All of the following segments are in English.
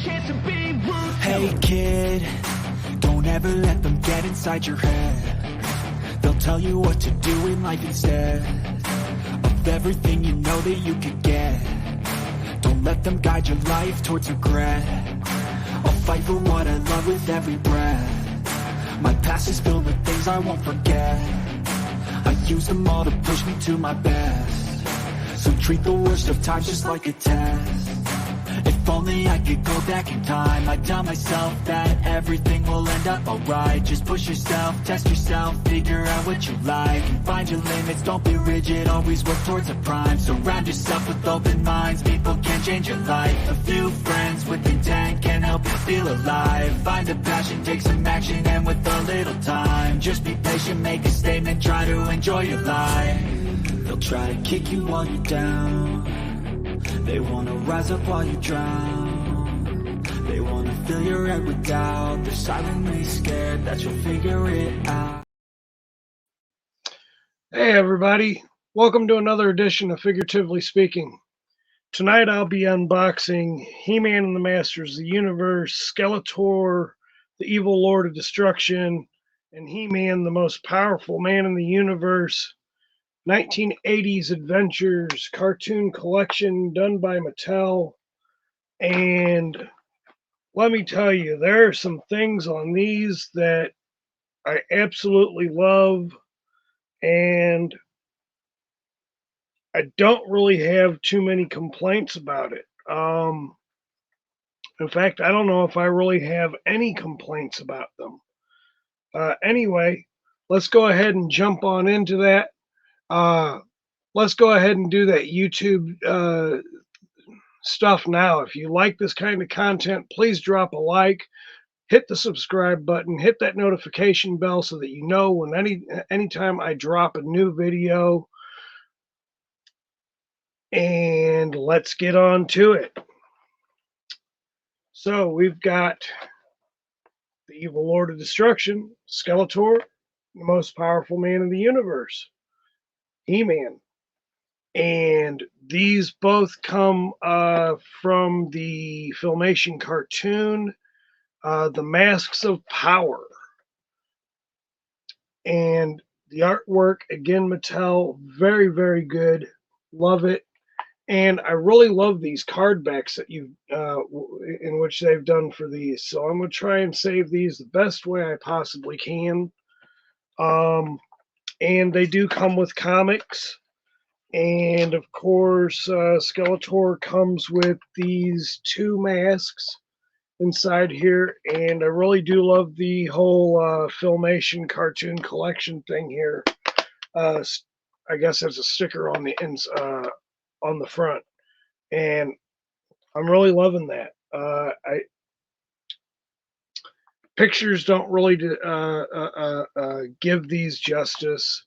chance to be rude. Hey kid, don't ever let them get inside your head. They'll tell you what to do in life instead of everything you know that you could get. Don't let them guide your life towards regret. I'll fight for what I love with every breath. My past is filled with things I won't forget. I use them all to push me to my best. So treat the worst of times just like a test. If only I could go back in time, I'd tell myself that everything will end up alright. Just push yourself, test yourself, figure out what you like, and find your limits, don't be rigid, always work towards a prime. Surround yourself with open minds, people can change your life. A few friends with intent can help you feel alive. Find a passion, take some action, and with a little time, just be patient, make a statement, try to enjoy your life. They'll try to kick you while you're down. They wanna rise up while you drown. They wanna fill your head with doubt. They're silently scared that you'll figure it out. Hey everybody, welcome to another edition of Figuratively Speaking. Tonight I'll be unboxing He-Man and the Masters of the Universe, Skeletor, the Evil Lord of Destruction, and He-Man, the most powerful man in the universe, 1980s Adventures cartoon collection done by Mattel. And let me tell you, there are some things on these that I absolutely love, and I don't really have too many complaints about it. In fact, I don't know if I really have any complaints about them. Anyway, let's go ahead and jump on into that. Let's go ahead and do that YouTube stuff now. If you like this kind of content, please drop a like, hit the subscribe button, hit that notification bell so that you know when anytime I drop a new video. And let's get on to it. So we've got the Evil Lord of Destruction, Skeletor, the most powerful man in the universe, He-Man. And these both come from the Filmation cartoon, The Masks of Power. And the artwork, again, Mattel, very, very good. Love it. And I really love these card backs that in which they've done for these. So I'm going to try and save these the best way I possibly can. And they do come with comics. And of course, Skeletor comes with these two masks inside here. And I really do love the whole Filmation cartoon collection thing here. I guess there's a sticker on the on the front, and I'm really loving that. Pictures don't really give these justice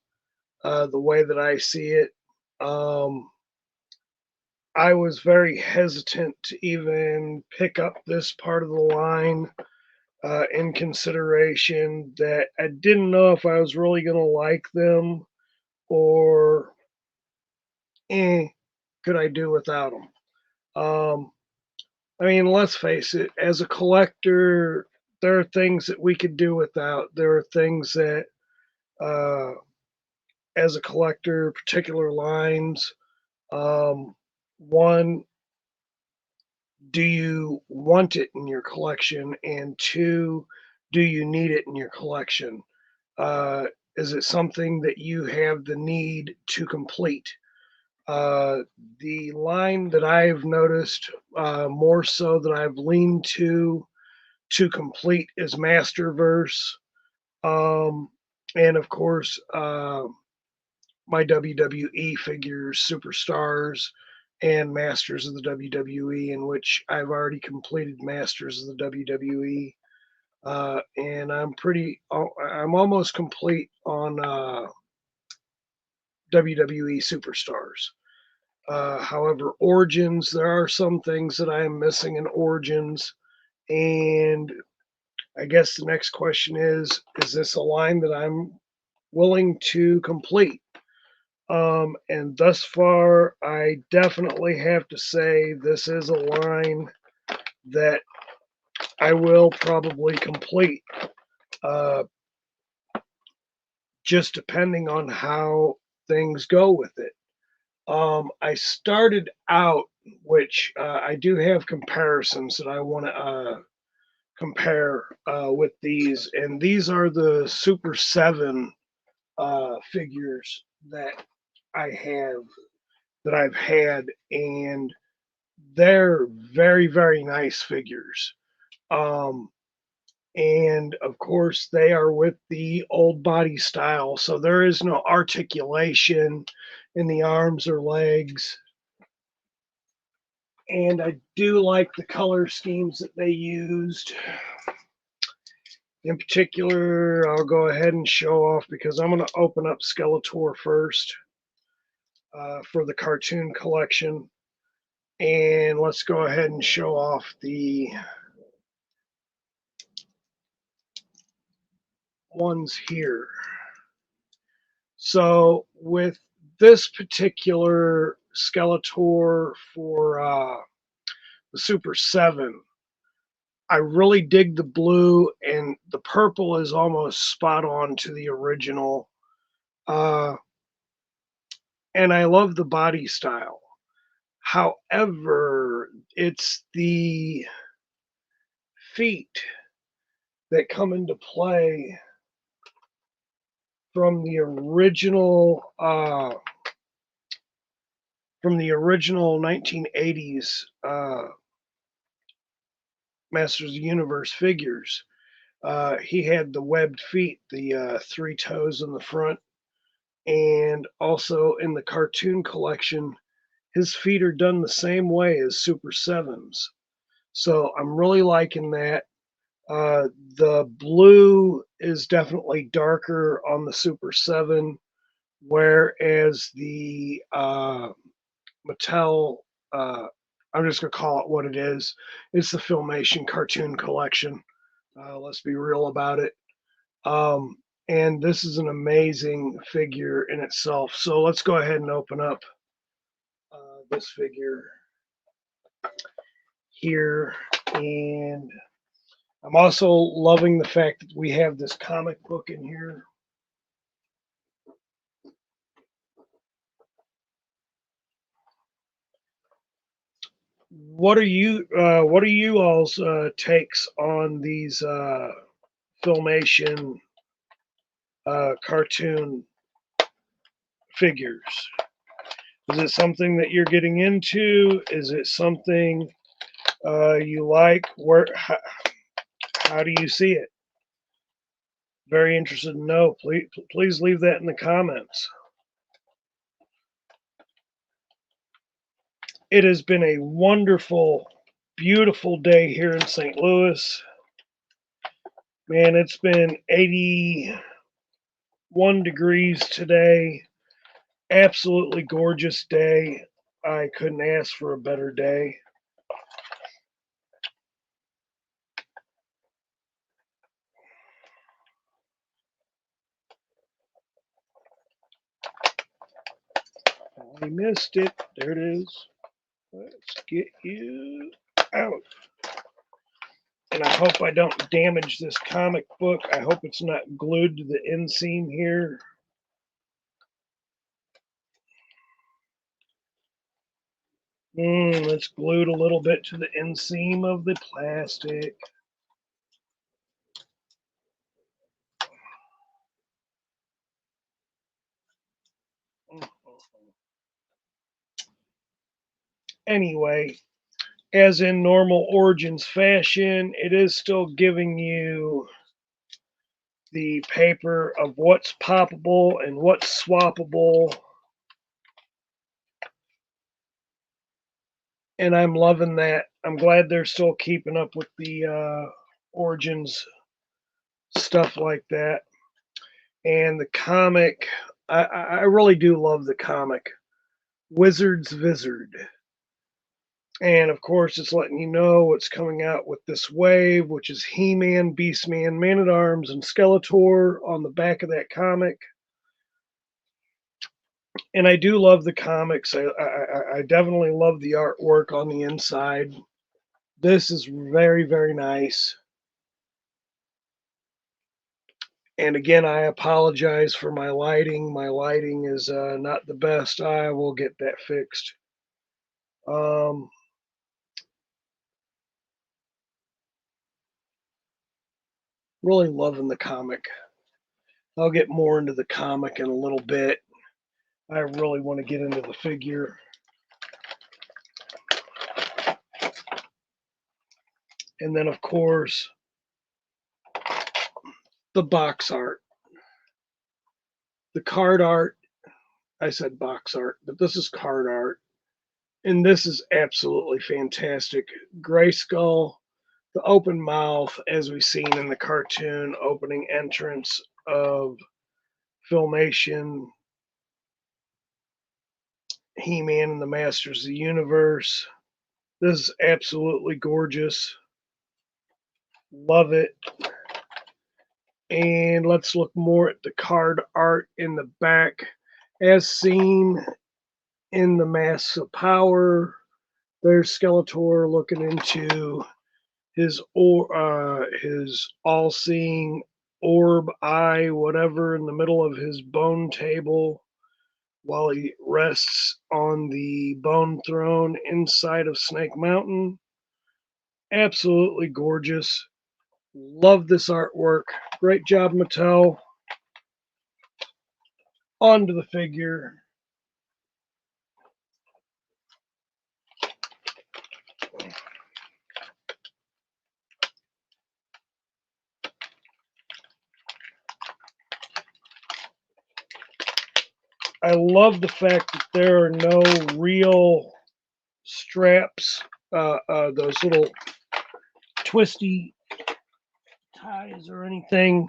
the way that I see it. I was very hesitant to even pick up this part of the line in consideration that I didn't know if I was really going to like them or could I do without them. I mean, let's face it, as a collector, there are things that we could do without. There are things that, as a collector, particular lines. One, do you want it in your collection? And two, do you need it in your collection? Is it something that you have the need to complete? The line that I've noticed more so that I've leaned to complete is Masterverse, and of course my WWE figures, Superstars and Masters of the WWE, in which I've already completed Masters of the WWE, and I'm almost complete on WWE Superstars. However, Origins, there are some things that I am missing in Origins, and I guess the next question is this a line that I'm willing to complete? And thus far, I definitely have to say this is a line that I will probably complete, uh, just depending on how things go with it. I started out, which I do have comparisons that I want to compare with these, and these are the Super 7 figures that I have that I've had, and they're very, very nice figures. Um, and of course, they are with the old body style, so there is no articulation in the arms or legs. And I do like the color schemes that they used. In particular, I'll go ahead and show off because I'm going to open up Skeletor first for the cartoon collection. And let's go ahead and show off the ones here. So with this particular Skeletor for the Super 7, I really dig the blue, and the purple is almost spot on to the original. Uh, and I love the body style. However, it's the feet that come into play from the original 1980s Masters of the Universe figures. He had the webbed feet, the three toes in the front, and also in the cartoon collection, his feet are done the same way as Super 7's. So I'm really liking that. The blue is definitely darker on the Super 7, whereas the Mattel, uh, I'm just going to call it what it is. It's the Filmation cartoon collection. Let's be real about it. Um, and this is an amazing figure in itself. So let's go ahead and open up this figure here. And I'm also loving the fact that we have this comic book in here. What are you all's takes on these Filmation cartoon figures? Is it something that you're getting into? Is it something you like? How do you see it? Very interested to know. Please leave that in the comments. It has been a wonderful, beautiful day here in St. Louis. Man, it's been 81 degrees today. Absolutely gorgeous day. I couldn't ask for a better day. I missed it. There it is. Let's get you out. And I hope I don't damage this comic book. I hope it's not glued to the inseam here. It's glued a little bit to the inseam of the plastic. Anyway, as in normal Origins fashion, it is still giving you the paper of what's poppable and what's swappable. And I'm loving that. I'm glad they're still keeping up with the Origins stuff like that. And the comic, I really do love the comic, Wizard's Vizard. And of course, it's letting you know what's coming out with this wave, which is He-Man, Beastman, Man-at-Arms, and Skeletor on the back of that comic. And I do love the comics. I definitely love the artwork on the inside. This is very, very nice. And again, I apologize for my lighting. My lighting is not the best. I will get that fixed. Um, really loving the comic. I'll get more into the comic in a little bit. I really want to get into the figure. And then, of course, the box art. The card art, I said box art, but this is card art. And this is absolutely fantastic. Grayskull, the open mouth, as we've seen in the cartoon, opening entrance of Filmation, He-Man and the Masters of the Universe. This is absolutely gorgeous. Love it. And let's look more at the card art in the back. As seen in the Masks of Power, there's Skeletor looking into his all-seeing orb eye, whatever, in the middle of his bone table, while he rests on the bone throne inside of Snake Mountain. Absolutely gorgeous. Love this artwork. Great job, Mattel. On to the figure. I love the fact that there are no real straps, those little twisty ties or anything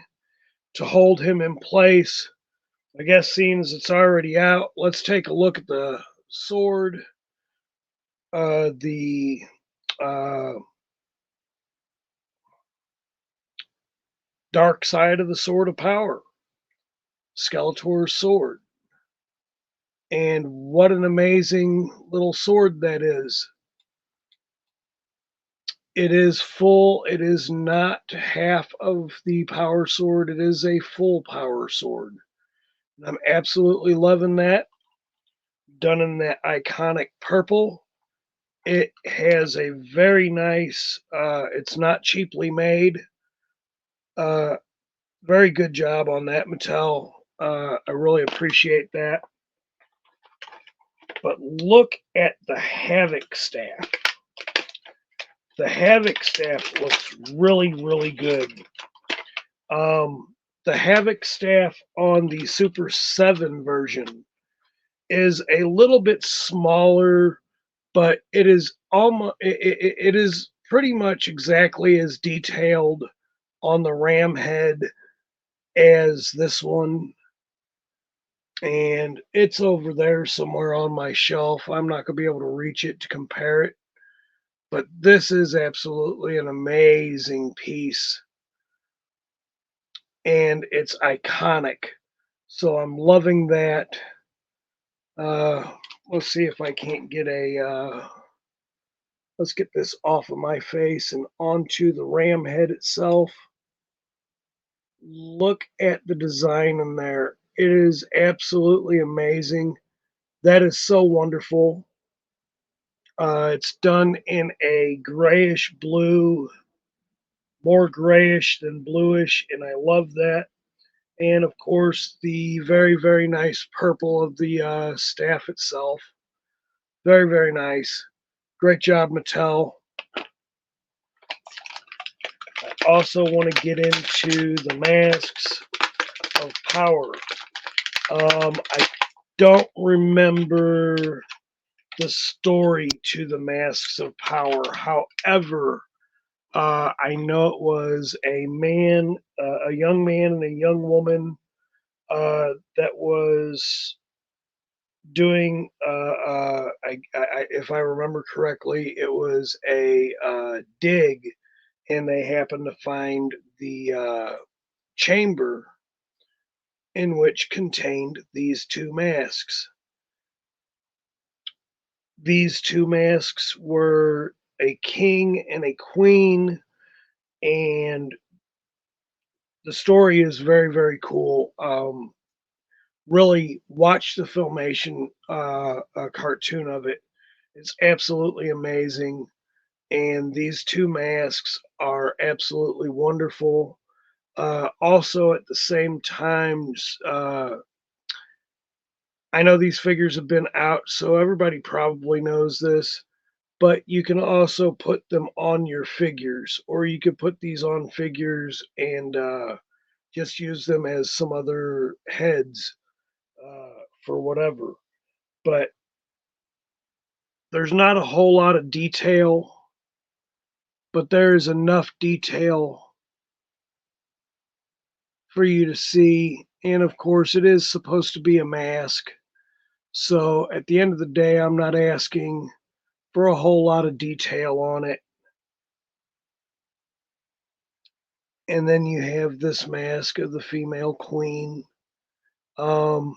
to hold him in place. I guess seeing as it's already out, let's take a look at the sword. The dark side of the Sword of Power, Skeletor's sword. And what an amazing little sword that is. It is full, it is not half of the power sword, it is a full power sword. And I'm absolutely loving that. Done in that iconic purple. It has a very nice, it's not cheaply made. Uh, very good job on that, Mattel. I really appreciate that. But look at the Havoc staff. The Havoc staff looks really, really good. The Havoc staff on the Super 7 version is a little bit smaller, but it is almost it is pretty much exactly as detailed on the ram head as this one, and it's over there somewhere on my shelf. I'm not going to be able to reach it to compare it, but this is absolutely an amazing piece, and it's iconic. So I'm loving that. Let's see if I can't get a. Let's get this off of my face and onto the ram head itself. Look at the design in there. It is absolutely amazing. That is so wonderful. It's done in a grayish blue, more grayish than bluish, and I love that. And of course, the very, very nice purple of the staff itself. Very, very nice. Great job, Mattel. I also want to get into the Masks of Power. I don't remember the story to the Masks of Power. However, I know it was a young man and a young woman that was doing, if I remember correctly, it was a dig, and they happened to find the chamber in which contained these two masks. These two masks were a king and a queen, and the story is very, very cool. Really watch the Filmation cartoon of it. It's absolutely amazing. And these two masks are absolutely wonderful. Also, at the same time, I know these figures have been out, so everybody probably knows this, but you can also put them on your figures, or you could put these on figures and just use them as some other heads for whatever. But there's not a whole lot of detail, but there is enough detail for you to see. And of course, it is supposed to be a mask. So at the end of the day, I'm not asking for a whole lot of detail on it. And then you have this mask of the female queen. Um,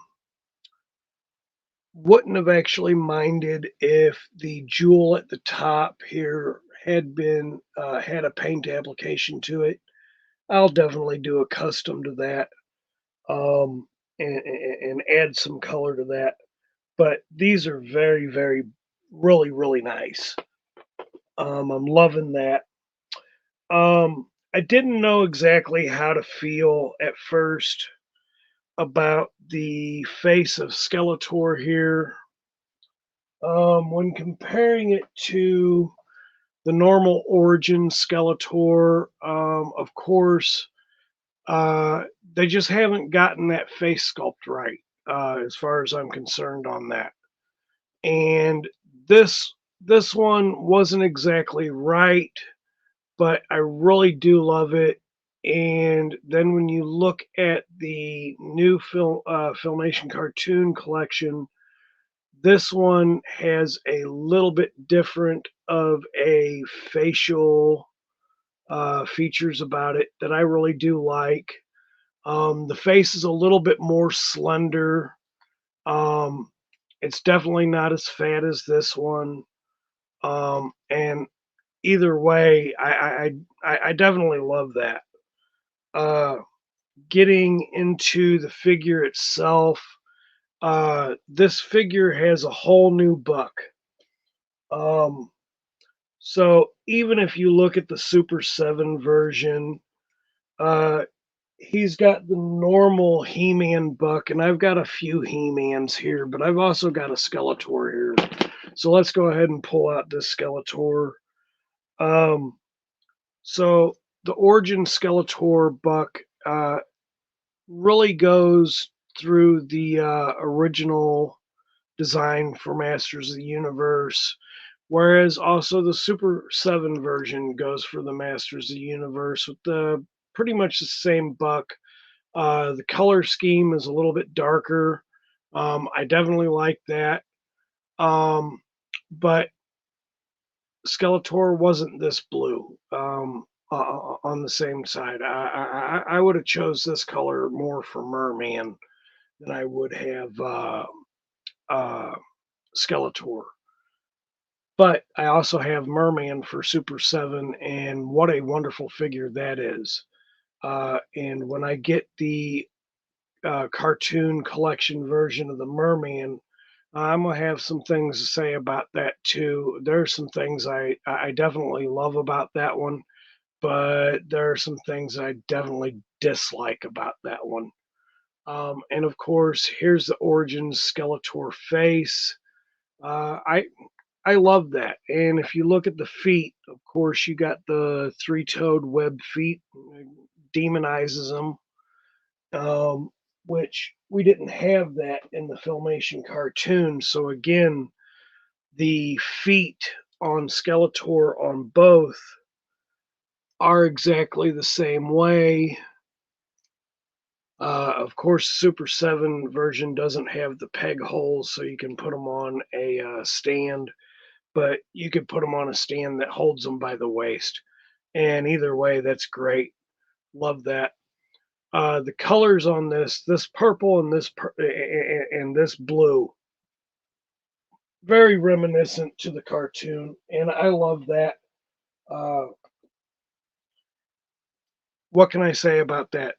wouldn't have actually minded if the jewel at the top here had been had a paint application to it. I'll definitely do a custom to that, um, and add some color to that. But these are very, very, really nice. I'm loving that. I didn't know exactly how to feel at first about the face of Skeletor here. When comparing it to the normal origin Skeletor, of course, uh, they just haven't gotten that face sculpt right, as far as I'm concerned on that. And this one wasn't exactly right, but I really do love it. And then when you look at the new Filmation cartoon collection, this one has a little bit different of a facial features about it that I really do like. The face is a little bit more slender. Um, it's definitely not as fat as this one. And either way, I definitely love that. Uh, getting into the figure itself, this figure has a whole new buck. Um, so even if you look at the Super 7 version, uh, he's got the normal He-Man buck, and I've got a few He-Mans here, but I've also got a Skeletor here. So let's go ahead and pull out this Skeletor. Um, so the origin Skeletor buck really goes through the original design for Masters of the Universe, whereas also the Super 7 version goes for the Masters of the Universe with the pretty much the same buck. The color scheme is a little bit darker. I definitely like that. Um, but Skeletor wasn't this blue on the same side. I would have chose this color more for Merman than I would have uh, Skeletor. But I also have Merman for Super 7, and what a wonderful figure that is. And when I get the cartoon collection version of the Merman, I'm gonna have some things to say about that too. There's some things I definitely love about that one, but there are some things I definitely dislike about that one. And of course, here's the origin Skeletor face. Uh, I I love that. And if you look at the feet, of course, you got the three-toed web feet, demonizes them, um, which we didn't have that in the Filmation cartoon. So again, the feet on Skeletor on both are exactly the same way. Of course, Super 7 version doesn't have the peg holes, so you can put them on a stand, but you could put them on a stand that holds them by the waist. And either way, that's great. Love that. The colors on this purple and this blue, very reminiscent to the cartoon, and I love that. Uh, what can I say about that?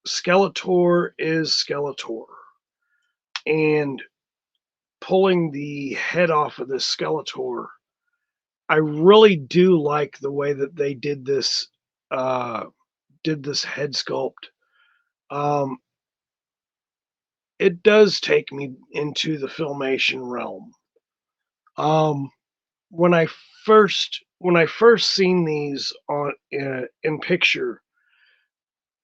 Skeletor is Skeletor, and pulling the head off of this Skeletor, I really do like the way that they uh, did this head sculpt. Um, it does take me into the filmation realm. Um, when I first seen these on in picture,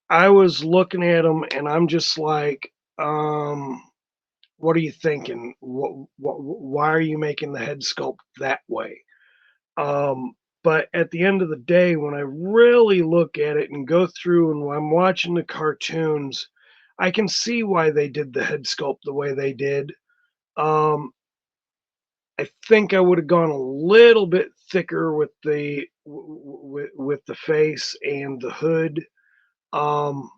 I was looking at them and I'm just like, what are you thinking? Why are you making the head sculpt that way? Um, but at the end of the day, when I really look at it and go through and when I'm watching the cartoons, I can see why they did the head sculpt the way they did. Um, I think I would have gone a little bit thicker with with the face and the hood. Um,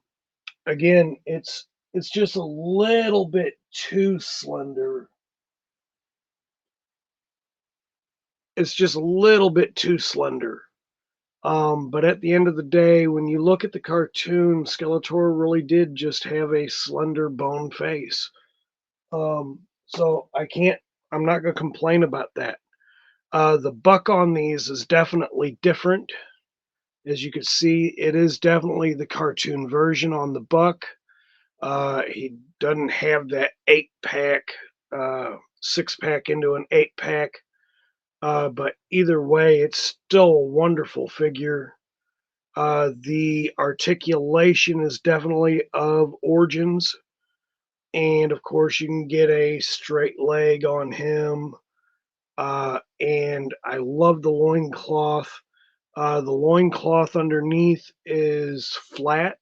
again, it's just a little bit too slender. It's just a little bit too slender. But at the end of the day, when you look at the cartoon, Skeletor really did just have a slender bone face. So I'm not going to complain about that. The buck on these is definitely different. As you can see, it is definitely the cartoon version on the buck. He doesn't have that 8 pack, 6 pack into an 8 pack. But either way, it's still a wonderful figure. The articulation is definitely of Origins. And of course, you can get a straight leg on him. And I love the loincloth. The loincloth underneath is flat.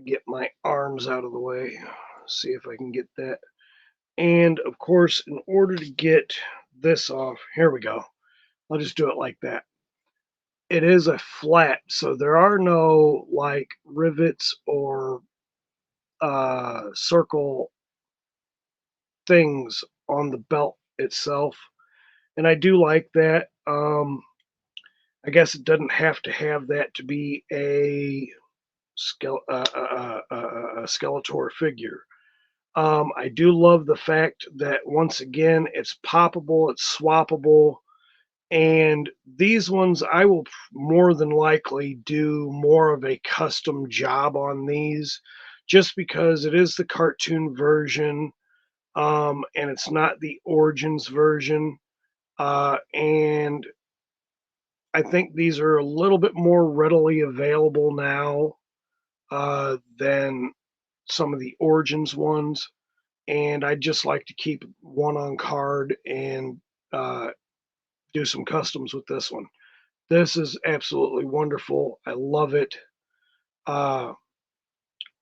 Get my arms out of the way. See if I can get that. And of course, in order to get this off, here we go. I'll just do it like that. It is a flat, so there are no like rivets or circle things on the belt itself. And I do like that. I guess it doesn't have to have that to be a Skeletor figure. I do love the fact that once again it's poppable, it's swappable, and these ones I will more than likely do more of a custom job on these, just because it is the cartoon version, and it's not the Origins version, and I think these are a little bit more readily available now than some of the Origins ones. And I'd just like to keep one on card and uh, do some customs with this one. This is absolutely wonderful. I love it. Uh,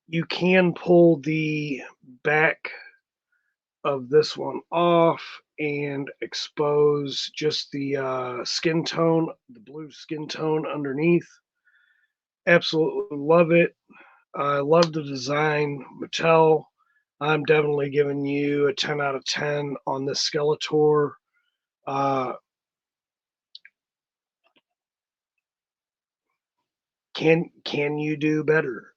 you can pull the back of this one off and expose just the skin tone, the blue skin tone underneath. Absolutely love it. I love the design. Mattel, I'm definitely giving you a 10 out of 10 on this Skeletor. Uh, can you do better?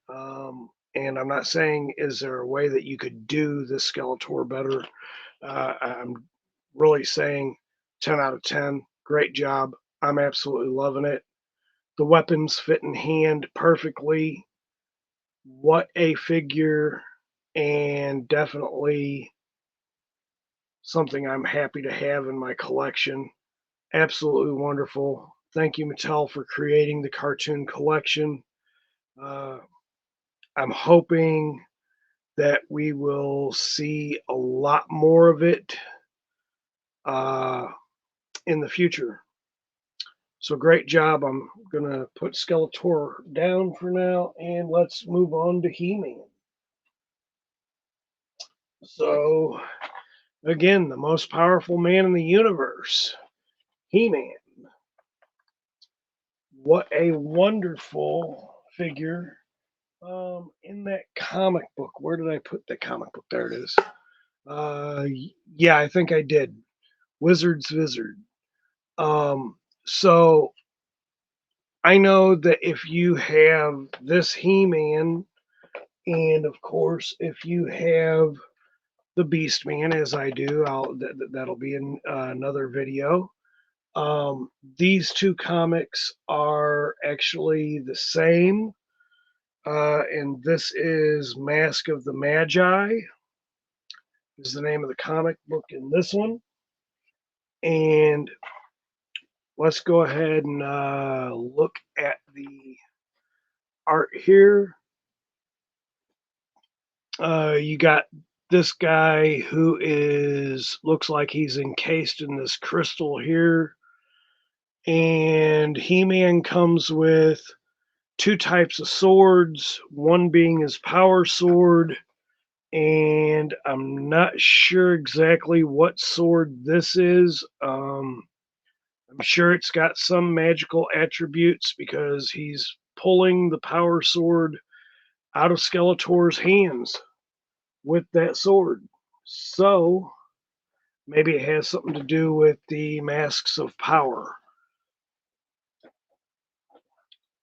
And I'm not saying is there a way that you could do this Skeletor better. I'm really saying 10 out of 10. Great job. I'm absolutely loving it. The weapons fit in hand perfectly. What a figure, and definitely something I'm happy to have in my collection. Absolutely wonderful. Thank you, Mattel, for creating the cartoon collection. Uh, I'm hoping that we will see a lot more of it uh, in the future. So great job. I'm going to put Skeletor down for now and let's move on to He-Man. So again, the most powerful man in the universe, He-Man. What a wonderful figure. In that comic book, where did I put the comic book? There it is. Yeah, I think I did. Wizard's Wizard. So I know that if you have this He-Man, and of course, if you have the Beast Man, as I do, that'll be in another video. These two comics are actually the same, and this is Mask of the Magi, is the name of the comic book in this one. And let's go ahead and look at the art here. You got this guy who looks like he's encased in this crystal here. And He-Man comes with two types of swords, one being his power sword, and I'm not sure exactly what sword this is. I'm sure it's got some magical attributes because he's pulling the power sword out of Skeletor's hands with that sword. So maybe it has something to do with the masks of power.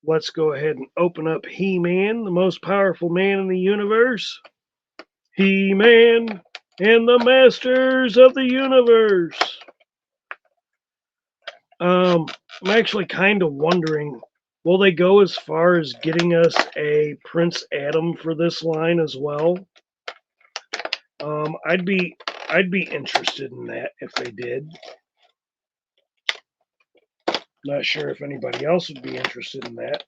Let's go ahead and open up He-Man, the most powerful man in the universe. He-Man and the Masters of the Universe. I'm actually kind of wondering, will they go as far as getting us a Prince Adam for this line as well? I'd be interested in that if they did. Not sure if anybody else would be interested in that.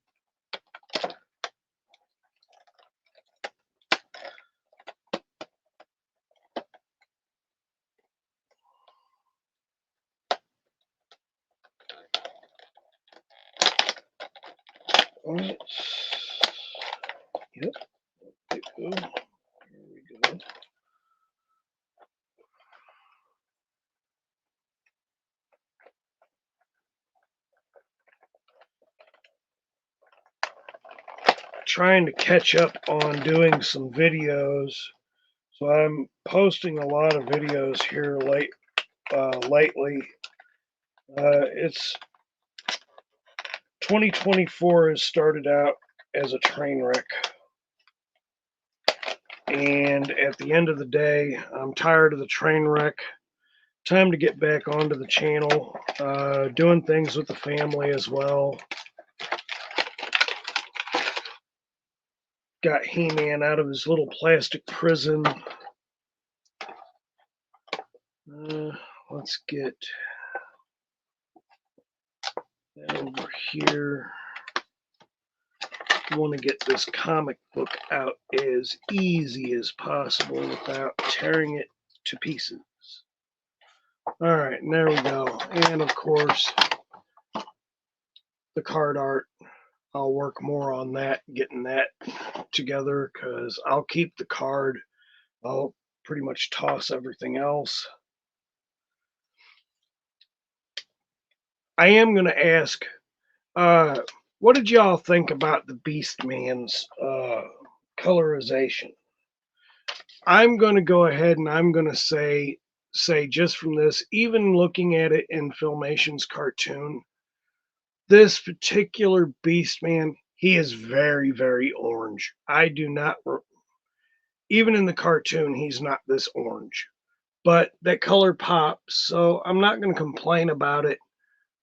Alright. Yep. There we go. There we go. Trying to catch up on doing some videos. So I'm posting a lot of videos here lately. It's 2024 has started out as a train wreck. And at the end of the day, I'm tired of the train wreck. Time to get back onto the channel, doing things with the family as well. Got He-Man out of his little plastic prison. Let's get that over here. I want to get this comic book out as easy as possible without tearing it to pieces. All right, and there we go. And of course, the card art. I'll work more on that, getting that together, because I'll keep the card. I'll pretty much toss everything else. I am going to ask, what did y'all think about the Beast Man's colorization? I'm going to go ahead and I'm going to say just from this, even looking at it in Filmation's cartoon, this particular Beast Man, he is very, very orange. I do not, even in the cartoon, he's not this orange. But that color pops, so I'm not going to complain about it.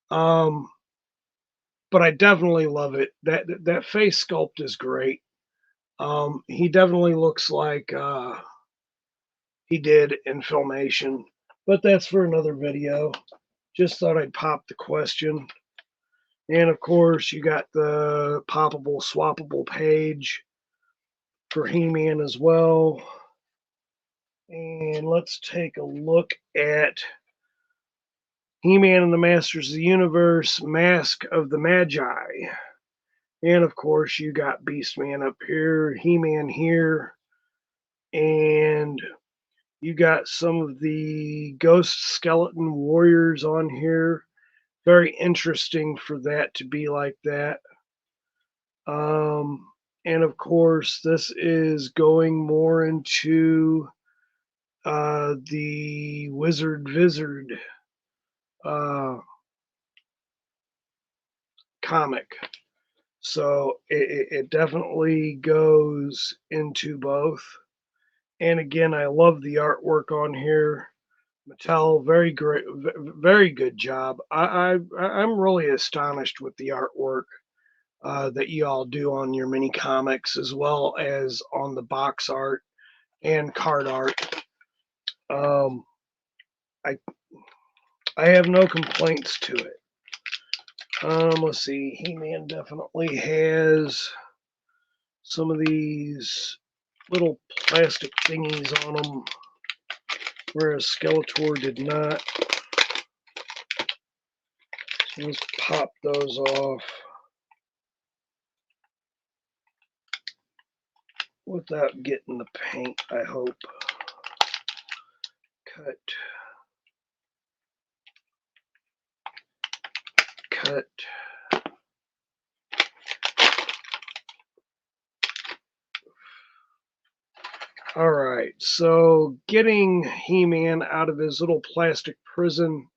But I definitely love it. That face sculpt is great. He definitely looks like he did in Filmation, but that's for another video. Just thought I'd pop the question. And of course, you got the poppable, swappable page for He-Man as well. And let's take a look at He-Man and the Masters of the Universe, Mask of the Magi. And of course, you got Beastman up here, He-Man here, and you got some of the Ghost Skeleton Warriors on here. Very interesting for that to be like that. And of course, this is going more into the Wizard uh, comic. So it definitely goes into both. And again, I love the artwork on here. Mattel, very great, very good job. I'm really astonished with the artwork that you all do on your mini comics, as well as on the box art and card art. Um, I I have no complaints to it. Let's see. He-Man definitely has some of these little plastic thingies on them, whereas Skeletor did not. So let's pop those off without getting the paint, I hope. Cut. Cut. All right, so getting He-Man out of his little plastic prison,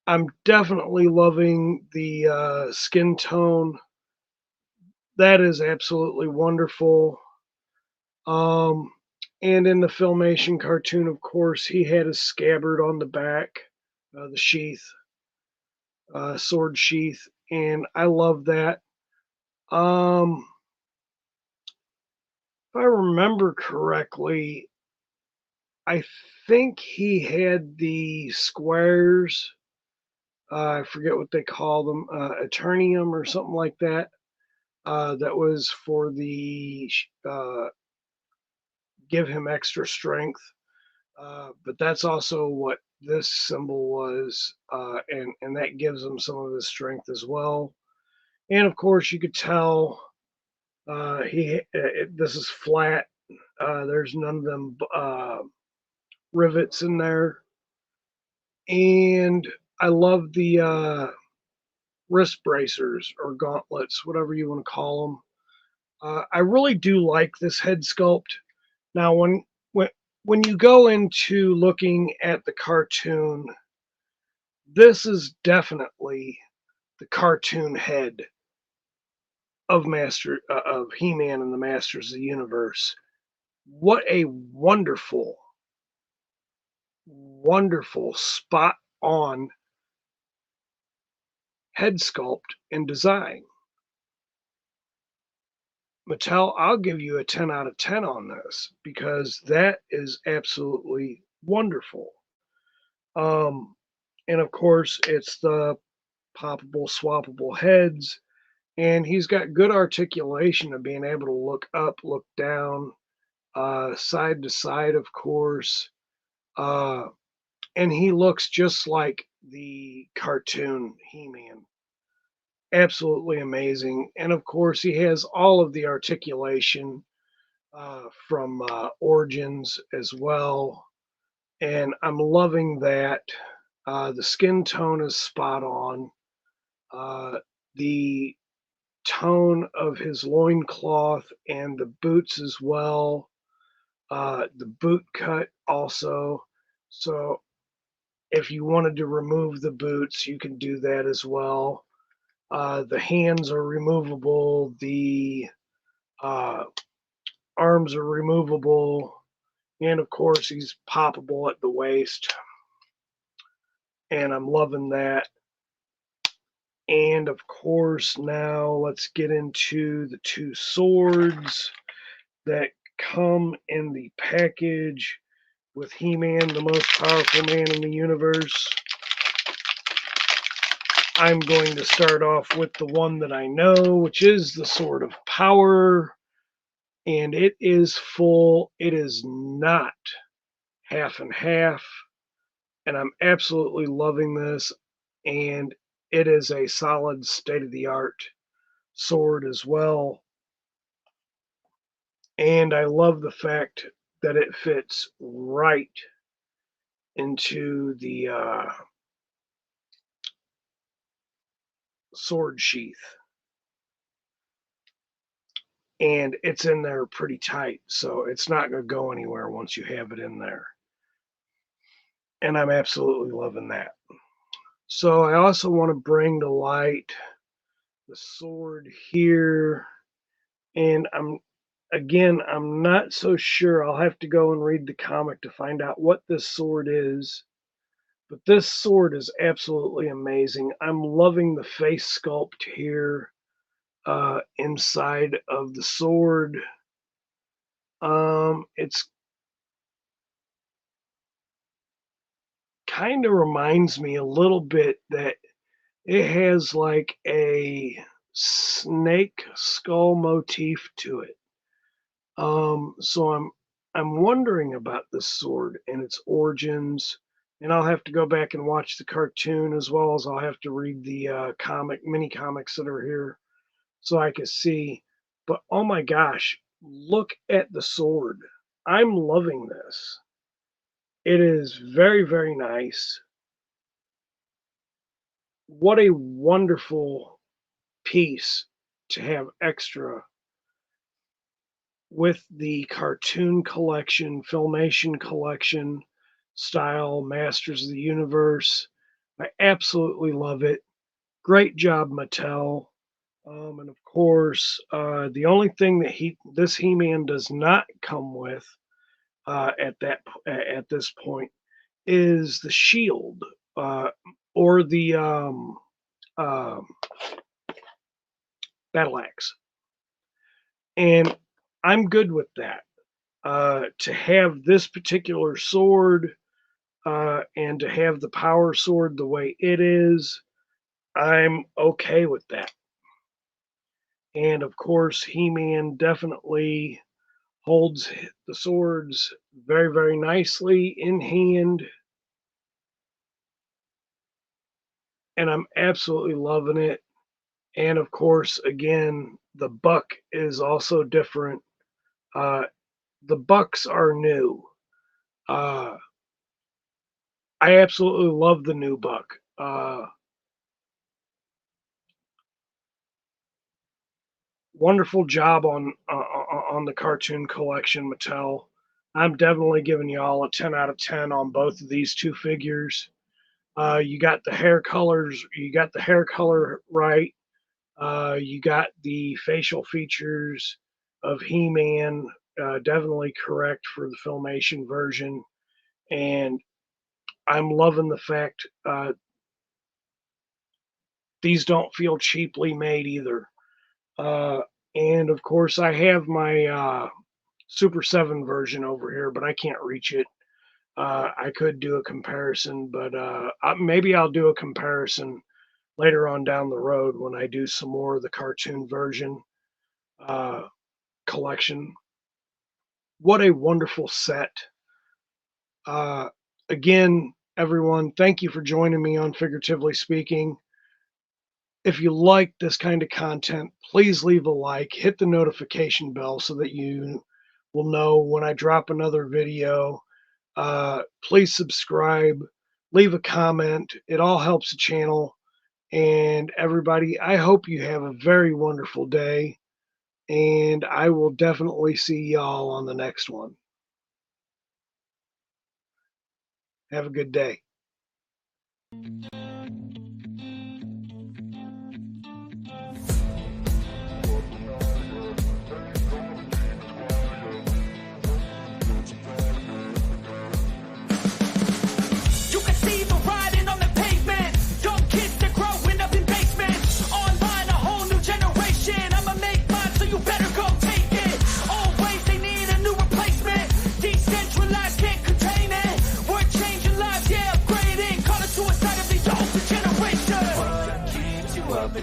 I'm definitely loving the skin tone. That is absolutely wonderful. Um, and in the Filmation cartoon, of course, he had a scabbard on the back, the sheath, sword sheath, and I love that. Um, if I remember correctly, I think he had the squares. I forget what they call them, Eternium or something like that. That was for the give him extra strength. But that's also what this symbol was, and that gives him some of his strength as well. And of course, you could tell this is flat. There's none of them rivets in there, and I love the wrist bracers or gauntlets, whatever you want to call them. I really do like this head sculpt. Now, when when you go into looking at the cartoon, this is definitely the cartoon head of He-Man and the Masters of the Universe. What a wonderful, wonderful spot on head sculpt and design. Mattel, I'll give you a 10 out of 10 on this because that is absolutely wonderful. Um, and of course, it's the poppable, swappable heads, and he's got good articulation of being able to look up, look down, side to side, of course. Uh, and he looks just like the cartoon He-Man. Absolutely amazing. And of course, he has all of the articulation from Origins as well. And I'm loving that. The skin tone is spot on. Uh, the tone of his loincloth and the boots as well. The boot cut also. So if you wanted to remove the boots, you can do that as well. The hands are removable. The uh, arms are removable. And of course, he's poppable at the waist. And I'm loving that. And of course, now let's get into the two swords that come in the package with He-Man, the most powerful man in the universe. I'm going to start off with the one that I know, which is the Sword of Power. And it is full. It is not half and half. And I'm absolutely loving this. And it is a solid state of the art sword as well. And I love the fact that it fits right into the sword sheath. and it's in there pretty tight, so it's not going to go anywhere once you have it in there. And I'm absolutely loving that. So I also want to bring to light the sword here, and I'm not so sure. I'll have to go and read the comic to find out what this sword is. But this sword is absolutely amazing. I'm loving the face sculpt here inside of the sword. It's kind of reminds me a little bit that it has like a snake skull motif to it. So I'm wondering about this sword and its origins, and I'll have to go back and watch the cartoon, as well as I'll have to read the mini comics that are here so I can see. But oh my gosh, look at the sword. I'm loving this. It is very, very nice. What a wonderful piece to have extra with the cartoon collection, filmation collection style, Masters of the Universe. I absolutely love it. Great job, Mattel. And of course, the only thing that this He-Man does not come with at this point is the shield or the battle axe, and I'm good with that. To have this particular sword and to have the power sword the way it is, I'm okay with that. And of course, He-Man definitely holds the swords very, very nicely in hand. And I'm absolutely loving it. And of course, again, the buck is also different. The bucks are new. I absolutely love the new buck. Wonderful job on the cartoon collection, Mattel. I'm definitely giving you all a 10 out of 10 on both of these two figures. You got the hair colors. You got the hair color right. You got the facial features of He-Man definitely correct for the filmation version, and I'm loving the fact these don't feel cheaply made either. And of course, I have my Super 7 version over here, but I can't reach it. I could do a comparison, but maybe I'll do a comparison later on down the road when I do some more of the cartoon version collection. What a wonderful set. Again, everyone, thank you for joining me on Figuratively Speaking. If you like this kind of content, please leave a like, hit the notification bell so that you will know when I drop another video. Please subscribe, leave a comment. It all helps the channel. And everybody, I hope you have a very wonderful day. And I will definitely see y'all on the next one. Have a good day.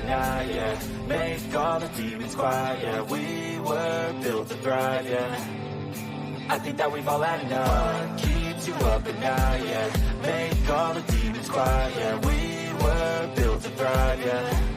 Yeah, make all the demons quiet. Yeah, we were built to thrive. Yeah, I think that we've all had enough. What keeps you up at night? Yeah, make all the demons quiet. Yeah, we were built to thrive. Yeah.